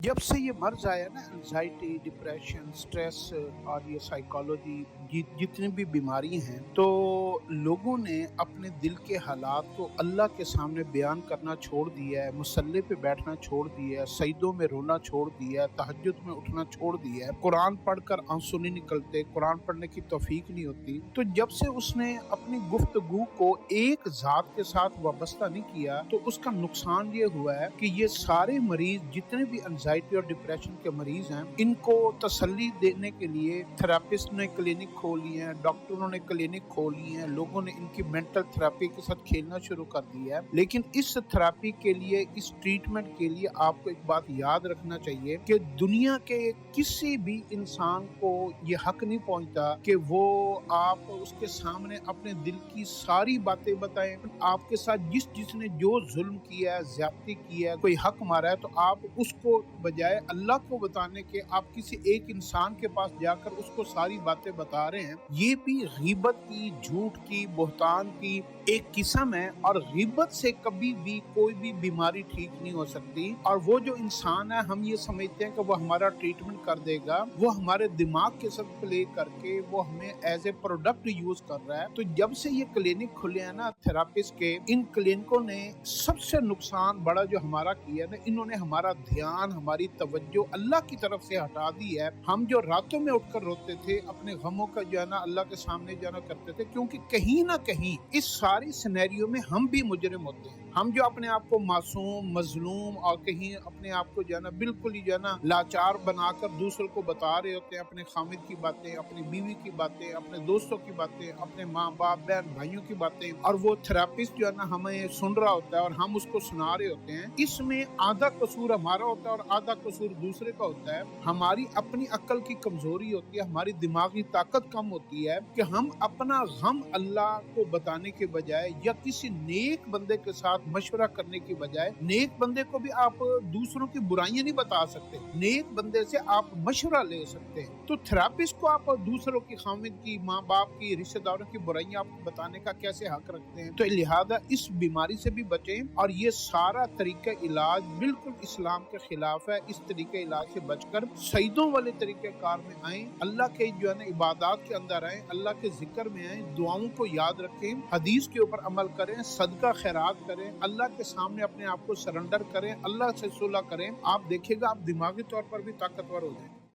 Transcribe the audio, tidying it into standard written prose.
जब से ये मर्ज आया ना, एंजाइटी, डिप्रेशन, स्ट्रेस और ये साइकोलॉजी, जितनी भी बीमारी हैं, तो लोगों ने अपने दिल के हालात को अल्लाह के सामने बयान करना छोड़ दिया है, मुसल्ले पे बैठना छोड़ दिया है, सजदों में रोना छोड़ दिया है, तहज्जुद में उठना छोड़ दिया है, कुरान पढ़कर आंसू नहीं निकलते, कुरान पढ़ने की तौफीक नहीं होती। तो जब से उसने अपनी गुफ्तगू को एक जात के साथ वाबस्ता नहीं किया, तो उसका नुकसान ये हुआ है कि ये सारे मरीज, जितने भी एंजाइटी और डिप्रेशन के मरीज हैं, इनको तसल्ली देने के लिए थेरेपिस्ट ने क्लिनिक खोली है, डॉक्टरों ने क्लिनिक खोली है, लोगों ने इनकी मेंटल थेरेपी के साथ खेलना शुरू कर दिया है। लेकिन इस थेरेपी के लिए, इस ट्रीटमेंट के लिए आपको एक बात याद रखना चाहिए कि दुनिया के किसी भी इंसान को ये हक नहीं पहुंचता कि वो आप उसके सामने अपने दिल की सारी बातें बताएं। आपके साथ जिसने जो जुल्म किया है, ज्यादती की है, कोई हक मारा है, तो आप उसको बजाय अल्लाह को बताने के आप किसी एक इंसान के पास जाकर उसको सारी बातें बता रहे हैं। ये भी गीबत की, झूठ की, बुहतान की एक किस्म है। और गीबत से कभी भी कोई भी बीमारी ठीक नहीं हो सकती। और वो जो इंसान है, हम ये समझते हैं कि वो हमारा ट्रीटमेंट कर देगा, वो हमारे दिमाग के साथ प्ले करके वो हमें एज ए प्रोडक्ट यूज कर रहा है। तो जब से ये क्लिनिक खुले हैं ना थेरापिस्ट के, इन क्लिनिकों ने सबसे नुकसान बड़ा जो हमारा किया ना, इन्होंने हमारा ध्यान, हमारी तवज्जो अल्लाह की तरफ से हटा दी है। हम जो रातों में उठकर रोते थे, अपने गमों का जो है ना अल्लाह के सामने जाना करते थे, क्योंकि कहीं ना कहीं इस सारी सिनेरियो में हम भी मुजरिम होते हैं। हम जो अपने आप को मासूम, मजलूम और कहीं अपने आप को जो है ना बिल्कुल ही जो है ना लाचार बनाकर दूसरों को बता रहे होते हैं, अपने खामिद की बातें, अपनी बीवी की बातें, अपने दोस्तों की बातें, अपने माँ बाप, बहन भाइयों की बातें। और वो थेरापिस्ट जो है ना हमें सुन रहा होता है और हम उसको सुना रहे होते हैं। इसमें आधा कसूर हमारा होता है और आधा कसूर दूसरे का होता है। हमारी अपनी अक्ल की कमजोरी होती है, हमारी दिमागी ताकत कम होती है कि हम अपना गम अल्लाह को बताने के बजाय या किसी नेक बंदे के साथ मशवरा करने की बजाय, नेक बंदे को भी आप दूसरों की बुराइयां नहीं बता सकते, नेक बंदे से आप मशवरा ले सकते हैं। तो थेरापिस्ट को आप दूसरों की, खामिद की, माँ बाप की, रिश्तेदारों की बुराइयां आपको बताने का कैसे हक रखते हैं? तो लिहाजा इस बीमारी से भी बचें। और ये सारा तरीका इलाज बिल्कुल इस्लाम के खिलाफ है। इस तरीके इलाज से बचकर सईदों वाले तरीके कार में आए, अल्लाह के जो है ना इबादत के अंदर आए, अल्लाह के जिक्र में आए, दुआओं को याद रखें, हदीस के ऊपर अमल करें, सदका खैरात करें, अल्लाह के सामने अपने आप को सरेंडर करें, अल्लाह से सुलह करें। आप देखिएगा आप दिमागी तौर पर भी ताकतवर हो जाएं।